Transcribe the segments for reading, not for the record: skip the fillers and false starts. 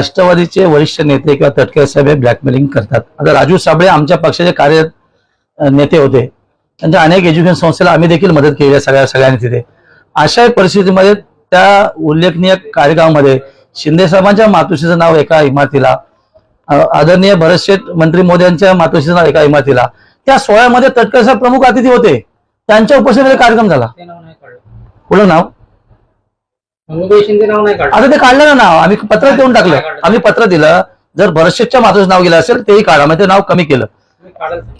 राष्ट्रवादीचे वरिष्ठ नेते किंवा तटकरे साहेब हे ब्लॅकमेलिंग करतात। आता राजू साबळे आमच्या पक्षाचे कार्य नेते होते, त्यांच्या अनेक एज्युकेशन संस्थेला आम्ही देखील मदत केली आहे सगळ्यांनी तिथे। अशा परिस्थितीमध्ये त्या उल्लेखनीय कार्यक्रमामध्ये शिंदे साहेबांच्या मातोश्रीचं नाव एका इमारतीला, आदरणीय भरतशेठ मंत्री मोदयांच्या मातोश्रीचं नाव एका इमारतीला, त्या सोहळ्यामध्ये तटकरे साहेब प्रमुख अतिथी होते, त्यांच्या उपस्थितीमध्ये कार्यक्रम झाला। कुठलं नाव? आता ते काढलं ना नाव, आम्ही पत्र देऊन टाकलं, आम्ही पत्र दिलं, जर भरतशेठच्या मातोश्रीचं नाव गेलं असेल तेही काढा, म्हणजे नाव कमी केलं।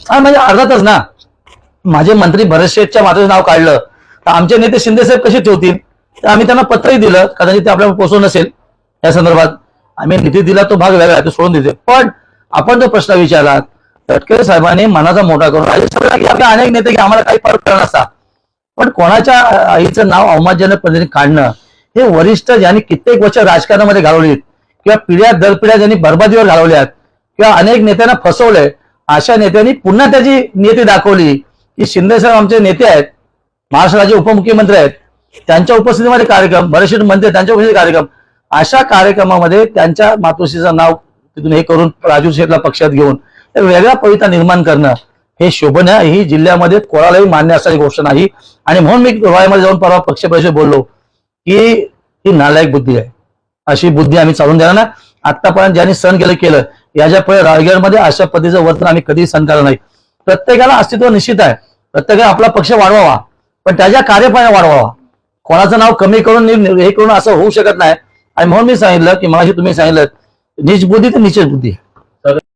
हा म्हणजे अर्धातच ना, माझे मंत्री भरतशेठच्या मातोश्रीचं नाव काढलं तर आमचे नेते शिंदे साहेब कसे ठेवतील? तर आम्ही त्यांना पत्रही दिलं, कदाचित ते आपल्याला पोहोचवलं नसेल, या संदर्भात आम्ही निधी दिला तो भाग वेगळा, तो सोडून देते। पण आपण जो प्रश्न विचारला, तटकरे साहेबांनी मनाचा मोठा करून आपल्या अनेक नेते की आम्हाला काही फरक पडला नसता, पण कोणाच्या आईचं नाव अवमानजनक पद्धतीने काढणं हे वरिष्ठ ज्यांनी कित्येक वर्ष राजकारणामध्ये घालवलीत किंवा पिढ्या दर पिढ्या ज्यांनी बर्बादीवर घालवल्यात किंवा अनेक नेत्यांना फसवलंय, अशा नेत्यांनी पुन्हा त्याची नीती दाखवली की शिंदे साहेब आमचे नेते आहेत, महाराष्ट्राचे उपमुख्यमंत्री आहेत, त्यांच्या उपस्थितीमध्ये कार्यक्रम, भरतशेठ मंत्री त्यांच्या उपस्थितीत कार्यक्रम, अशा कार्यक्रमामध्ये त्यांच्या मातोश्रीचं नाव तिथून हे करून राजू शेठला पक्षात घेऊन वेगळा पवित्रा निर्माण करणं हे शोभनीय, ही जिल्ह्यामध्ये कोणालाही मान्य असणारी गोष्ट नाही। आणि म्हणून मी रोहामध्ये जाऊन परवा पक्षप्रवेश बोललो की ही नालायक बुद्धी आहे, अशी बुद्धी आम्ही चालून देणार ना। आतापर्यंत ज्यांनी सहन केलं याच्या पुढे रायगडमध्ये अशा पद्धतीचं वर्तन आम्ही कधीही सहन करणार नाही। प्रत्येकाला अस्तित्व निश्चित आहे, प्रत्येकाला आपला पक्ष वाढवावा, पण त्याच्या कार्यपालना वाढवावा, कोणाचं नाव कमी करून हे करून असं होऊ शकत नाही। आणि म्हणून मी सांगितलं की माझी तुम्ही सांगितलं नीच बुद्धी तर नीचच बुद्धी।